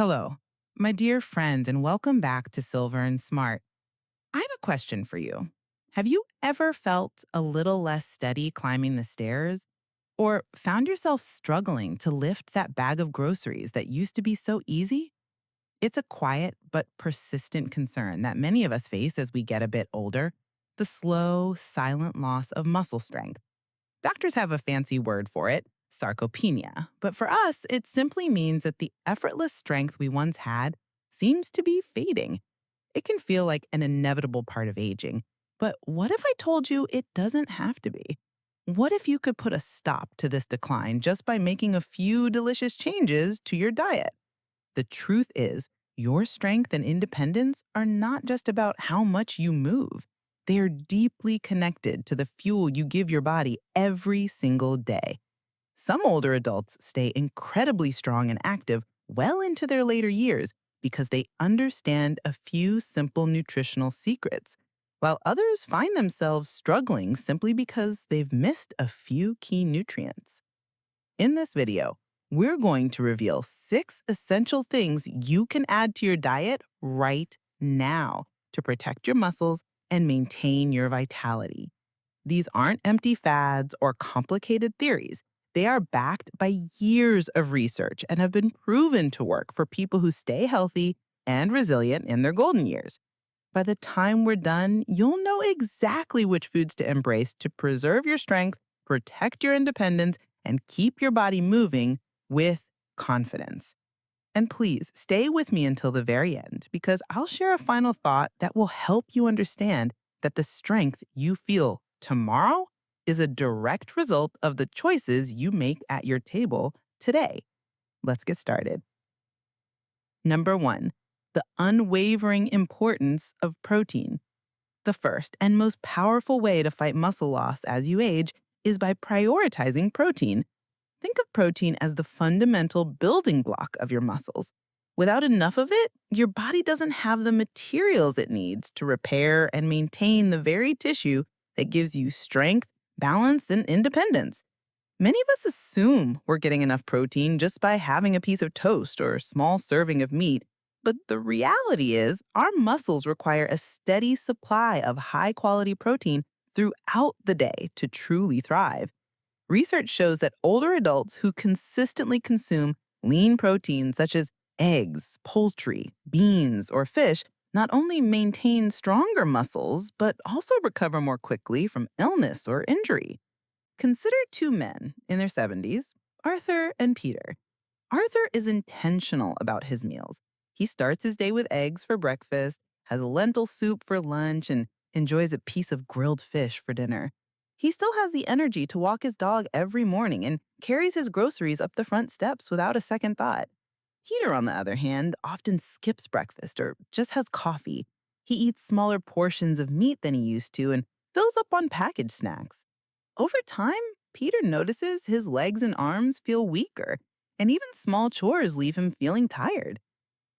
Hello, my dear friends, and welcome back to Silver and Smart. I have a question for you. Have you ever felt a little less steady climbing the stairs? Or found yourself struggling to lift that bag of groceries that used to be so easy? It's a quiet but persistent concern that many of us face as we get a bit older, the slow, silent loss of muscle strength. Doctors have a fancy word for it, sarcopenia, but for us, it simply means that the effortless strength we once had seems to be fading. It can feel like an inevitable part of aging. But what if I told you it doesn't have to be? What if you could put a stop to this decline just by making a few delicious changes to your diet? The truth is, your strength and independence are not just about how much you move. They are deeply connected to the fuel you give your body every single day. Some older adults stay incredibly strong and active well into their later years because they understand a few simple nutritional secrets, while others find themselves struggling simply because they've missed a few key nutrients. In this video, we're going to reveal 6 essential things you can add to your diet right now to protect your muscles and maintain your vitality. These aren't empty fads or complicated theories. They are backed by years of research and have been proven to work for people who stay healthy and resilient in their golden years. By the time we're done, you'll know exactly which foods to embrace to preserve your strength, protect your independence, and keep your body moving with confidence. And please stay with me until the very end because I'll share a final thought that will help you understand that the strength you feel tomorrow is a direct result of the choices you make at your table today. Let's get started. Number 1, the unwavering importance of protein. The first and most powerful way to fight muscle loss as you age is by prioritizing protein. Think of protein as the fundamental building block of your muscles. Without enough of it, your body doesn't have the materials it needs to repair and maintain the very tissue that gives you strength, balance, and independence. Many of us assume we're getting enough protein just by having a piece of toast or a small serving of meat, but the reality is our muscles require a steady supply of high-quality protein throughout the day to truly thrive. Research shows that older adults who consistently consume lean proteins such as eggs, poultry, beans, or fish not only maintain stronger muscles, but also recover more quickly from illness or injury. Consider 2 men in their 70s, Arthur and Peter. Arthur is intentional about his meals. He starts his day with eggs for breakfast, has lentil soup for lunch, and enjoys a piece of grilled fish for dinner. He still has the energy to walk his dog every morning and carries his groceries up the front steps without a second thought. Peter, on the other hand, often skips breakfast or just has coffee. He eats smaller portions of meat than he used to and fills up on packaged snacks. Over time, Peter notices his legs and arms feel weaker, and even small chores leave him feeling tired.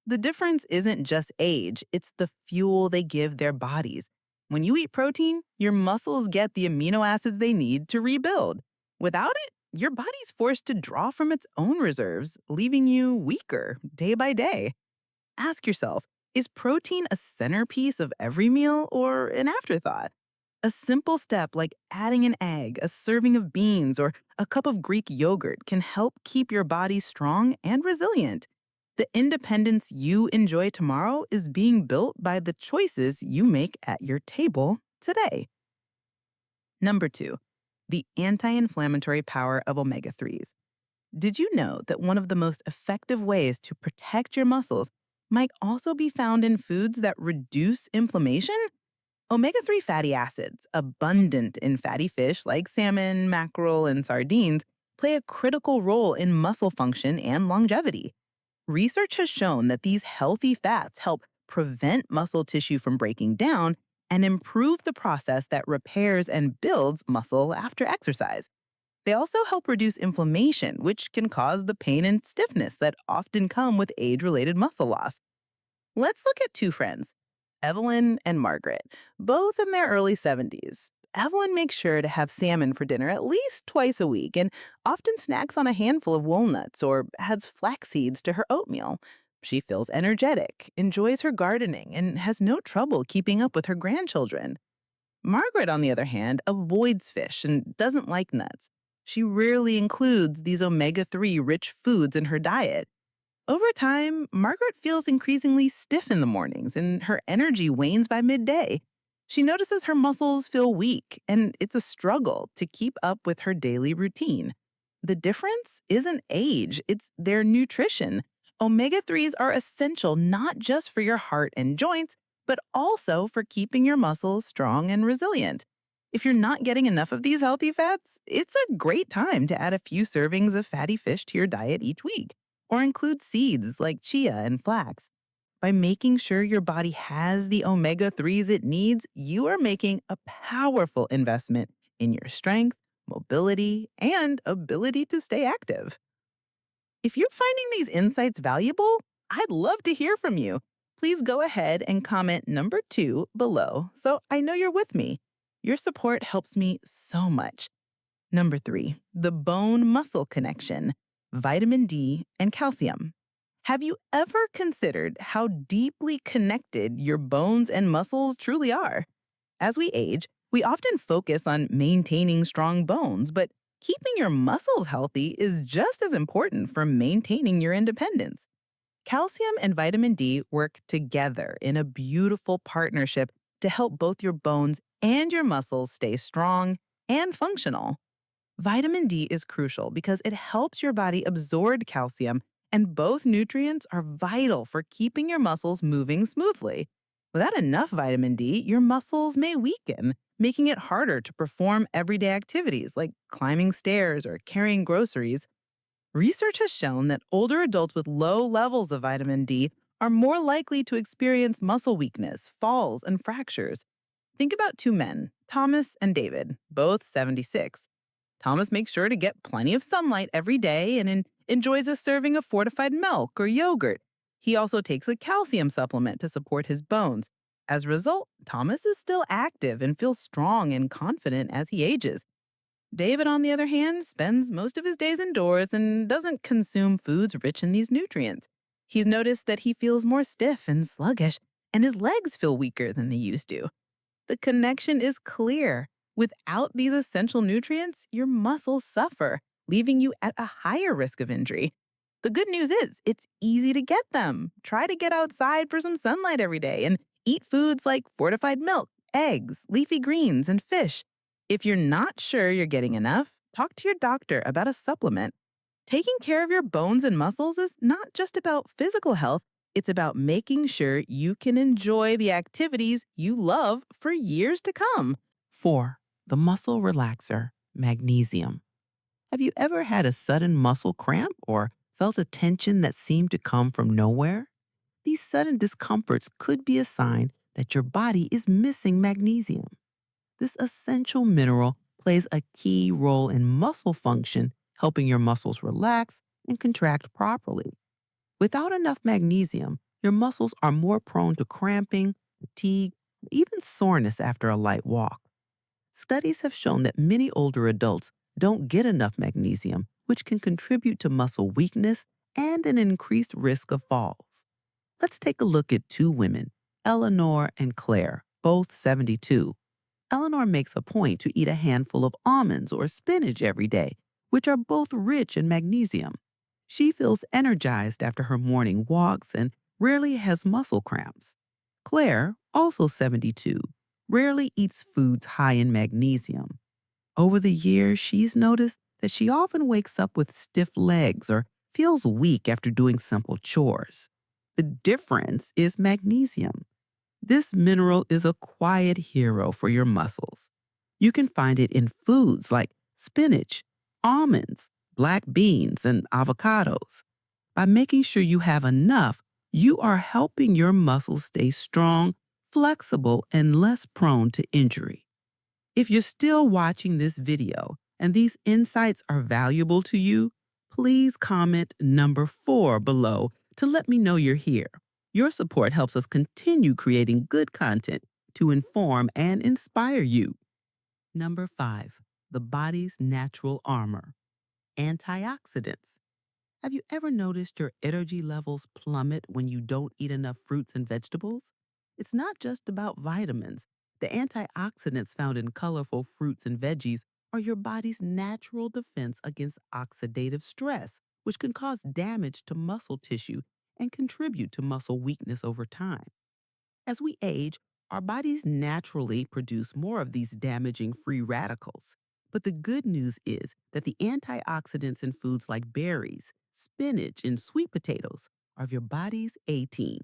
The difference isn't just age, it's the fuel they give their bodies. When you eat protein, your muscles get the amino acids they need to rebuild. Without it, your body's forced to draw from its own reserves, leaving you weaker day by day. Ask yourself, is protein a centerpiece of every meal or an afterthought? A simple step like adding an egg, a serving of beans, or a cup of Greek yogurt can help keep your body strong and resilient. The independence you enjoy tomorrow is being built by the choices you make at your table today. Number 2, the anti-inflammatory power of omega-3s. Did you know that one of the most effective ways to protect your muscles might also be found in foods that reduce inflammation? Omega-3 fatty acids, abundant in fatty fish like salmon, mackerel, and sardines, play a critical role in muscle function and longevity. Research has shown that these healthy fats help prevent muscle tissue from breaking down and improve the process that repairs and builds muscle after exercise. They also help reduce inflammation, which can cause the pain and stiffness that often come with age-related muscle loss. Let's look at 2 friends, Evelyn and Margaret, both in their early 70s. Evelyn makes sure to have salmon for dinner at least twice a week and often snacks on a handful of walnuts or adds flax seeds to her oatmeal. She feels energetic, enjoys her gardening, and has no trouble keeping up with her grandchildren. Margaret, on the other hand, avoids fish and doesn't like nuts. She rarely includes these omega 3 rich foods in her diet. Over time, Margaret feels increasingly stiff in the mornings and her energy wanes by midday. She notices her muscles feel weak, and it's a struggle to keep up with her daily routine. The difference isn't age, it's their nutrition. Omega 3s are essential not just for your heart and joints, but also for keeping your muscles strong and resilient. If you're not getting enough of these healthy fats, it's a great time to add a few servings of fatty fish to your diet each week, or include seeds like chia and flax. By making sure your body has the omega 3s it needs, you are making a powerful investment in your strength, mobility, and ability to stay active. If you're finding these insights valuable, I'd love to hear from you. Please go ahead and comment number 2 below so I know you're with me. Your support helps me so much. Number 3, the bone muscle connection, vitamin D and calcium. Have you ever considered how deeply connected your bones and muscles truly are? As we age, we often focus on maintaining strong bones, but keeping your muscles healthy is just as important for maintaining your independence. Calcium and vitamin D work together in a beautiful partnership to help both your bones and your muscles stay strong and functional. Vitamin D is crucial because it helps your body absorb calcium, and both nutrients are vital for keeping your muscles moving smoothly. Without enough vitamin D, your muscles may weaken, making it harder to perform everyday activities like climbing stairs or carrying groceries. Research has shown that older adults with low levels of vitamin D are more likely to experience muscle weakness, falls, and fractures. Think about two men, Thomas and David, both 76. Thomas makes sure to get plenty of sunlight every day and enjoys a serving of fortified milk or yogurt. He also takes a calcium supplement to support his bones. As a result, Thomas is still active and feels strong and confident as he ages. David, on the other hand, spends most of his days indoors and doesn't consume foods rich in these nutrients. He's noticed that he feels more stiff and sluggish, and his legs feel weaker than they used to. The connection is clear. Without these essential nutrients, your muscles suffer, leaving you at a higher risk of injury. The good news is, it's easy to get them. Try to get outside for some sunlight every day and eat foods like fortified milk, eggs, leafy greens, and fish. If you're not sure you're getting enough, talk to your doctor about a supplement. Taking care of your bones and muscles is not just about physical health, it's about making sure you can enjoy the activities you love for years to come. 4. The muscle relaxer, magnesium. Have you ever had a sudden muscle cramp or felt a tension that seemed to come from nowhere? These sudden discomforts could be a sign that your body is missing magnesium. This essential mineral plays a key role in muscle function, helping your muscles relax and contract properly. Without enough magnesium, your muscles are more prone to cramping, fatigue, even soreness after a light walk. Studies have shown that many older adults don't get enough magnesium, which can contribute to muscle weakness and an increased risk of falls. Let's take a look at two women, Eleanor and Claire, both 72. Eleanor makes a point to eat a handful of almonds or spinach every day, which are both rich in magnesium. She feels energized after her morning walks and rarely has muscle cramps. Claire, also 72, rarely eats foods high in magnesium. Over the years, she's noticed that she often wakes up with stiff legs or feels weak after doing simple chores. The difference is magnesium. This mineral is a quiet hero for your muscles. You can find it in foods like spinach, almonds, black beans, and avocados. By making sure you have enough, you are helping your muscles stay strong, flexible, and less prone to injury. If you're still watching this video and these insights are valuable to you, please comment number 4 below to let me know you're here. Your support helps us continue creating good content to inform and inspire you. Number 5, the body's natural armor, antioxidants. Have you ever noticed your energy levels plummet when you don't eat enough fruits and vegetables? It's not just about vitamins. The antioxidants found in colorful fruits and veggies are your body's natural defense against oxidative stress, which can cause damage to muscle tissue and contribute to muscle weakness over time. As we age, our bodies naturally produce more of these damaging free radicals. But the good news is that the antioxidants in foods like berries, spinach, and sweet potatoes are your body's A team.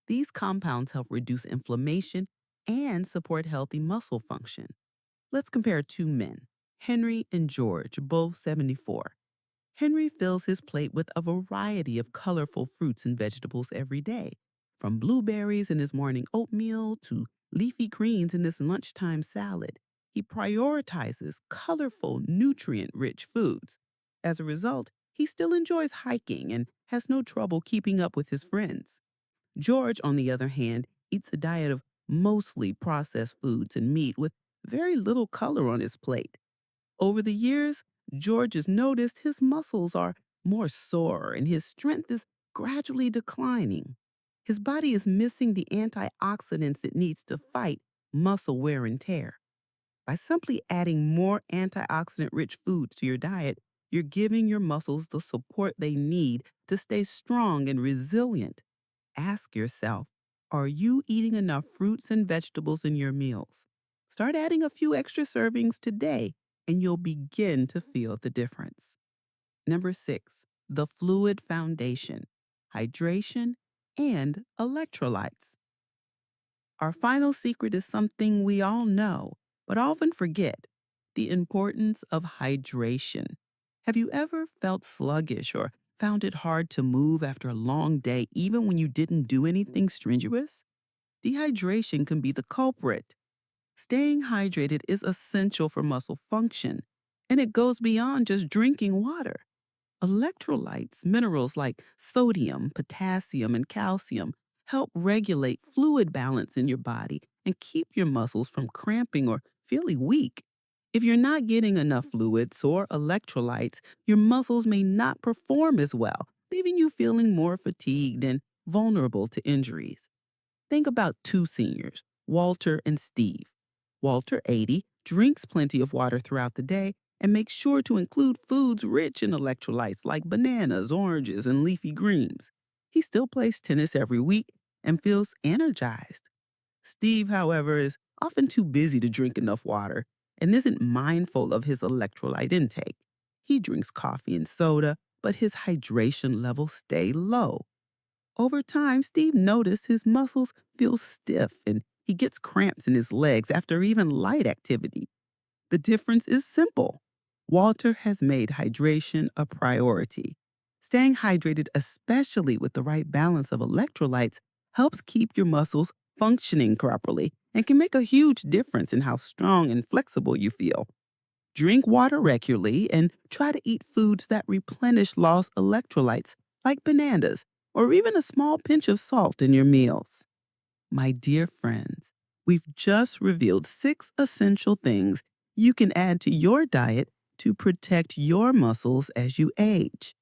These compounds help reduce inflammation and support healthy muscle function. Let's compare two men, Henry and George, both 74. Henry fills his plate with a variety of colorful fruits and vegetables every day, from blueberries in his morning oatmeal to leafy greens in his lunchtime salad. He prioritizes colorful, nutrient rich foods. As a result, he still enjoys hiking and has no trouble keeping up with his friends. George, on the other hand, eats a diet of mostly processed foods and meat with very little color on his plate. Over the years, George has noticed his muscles are more sore and his strength is gradually declining. His body is missing the antioxidants it needs to fight muscle wear and tear. By simply adding more antioxidant rich foods to your diet, you're giving your muscles the support they need to stay strong and resilient. Ask yourself, are you eating enough fruits and vegetables in your meals? Start adding a few extra servings today, and you'll begin to feel the difference. Number six, the fluid foundation, hydration, and electrolytes. Our final secret is something we all know, but often forget the importance of hydration. Have you ever felt sluggish or found it hard to move after a long day, even when you didn't do anything strenuous? Dehydration can be the culprit. Staying hydrated is essential for muscle function, and it goes beyond just drinking water. Electrolytes, minerals like sodium, potassium, and calcium, help regulate fluid balance in your body and keep your muscles from cramping or feeling weak. If you're not getting enough fluids or electrolytes, your muscles may not perform as well, leaving you feeling more fatigued and vulnerable to injuries. Think about two seniors, Walter and Steve. Walter, 80, drinks plenty of water throughout the day and makes sure to include foods rich in electrolytes like bananas, oranges, and leafy greens. He still plays tennis every week and feels energized. Steve, however, is often too busy to drink enough water and isn't mindful of his electrolyte intake. He drinks coffee and soda, but his hydration levels stay low. Over time, Steve noticed his muscles feel stiff and he gets cramps in his legs after even light activity. The difference is simple. Walter has made hydration a priority. Staying hydrated, especially with the right balance of electrolytes, helps keep your muscles functioning properly and can make a huge difference in how strong and flexible you feel. Drink water regularly and try to eat foods that replenish lost electrolytes, like bananas, or even a small pinch of salt in your meals. My dear friends, we've just revealed six essential things you can add to your diet to protect your muscles as you age.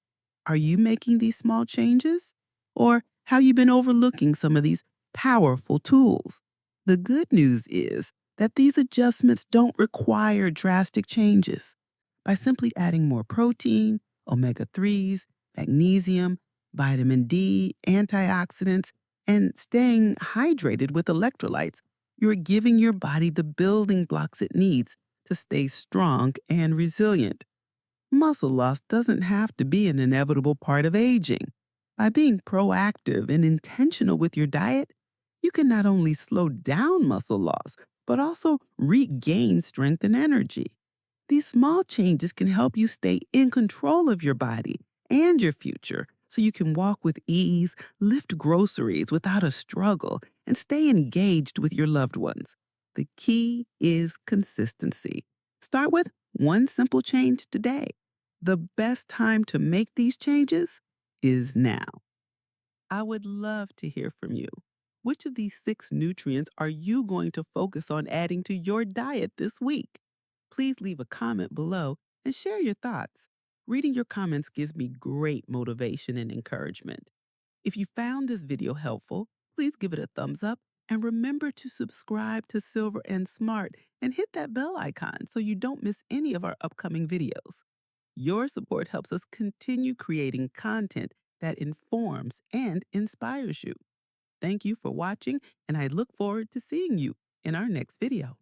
Are you making these small changes? Or have you been overlooking some of these powerful tools? The good news is that these adjustments don't require drastic changes. By simply adding more protein, omega 3s, magnesium, vitamin D, antioxidants, and staying hydrated with electrolytes, you're giving your body the building blocks it needs to stay strong and resilient. Muscle loss doesn't have to be an inevitable part of aging. By being proactive and intentional with your diet, you can not only slow down muscle loss, but also regain strength and energy. These small changes can help you stay in control of your body and your future so you can walk with ease, lift groceries without a struggle, and stay engaged with your loved ones. The key is consistency. Start with one simple change today. The best time to make these changes is now. I would love to hear from you. Which of these six nutrients are you going to focus on adding to your diet this week? Please leave a comment below and share your thoughts. Reading your comments gives me great motivation and encouragement. If you found this video helpful, please give it a thumbs up and remember to subscribe to Silver and Smart and hit that bell icon so you don't miss any of our upcoming videos. Your support helps us continue creating content that informs and inspires you. Thank you for watching, and I look forward to seeing you in our next video.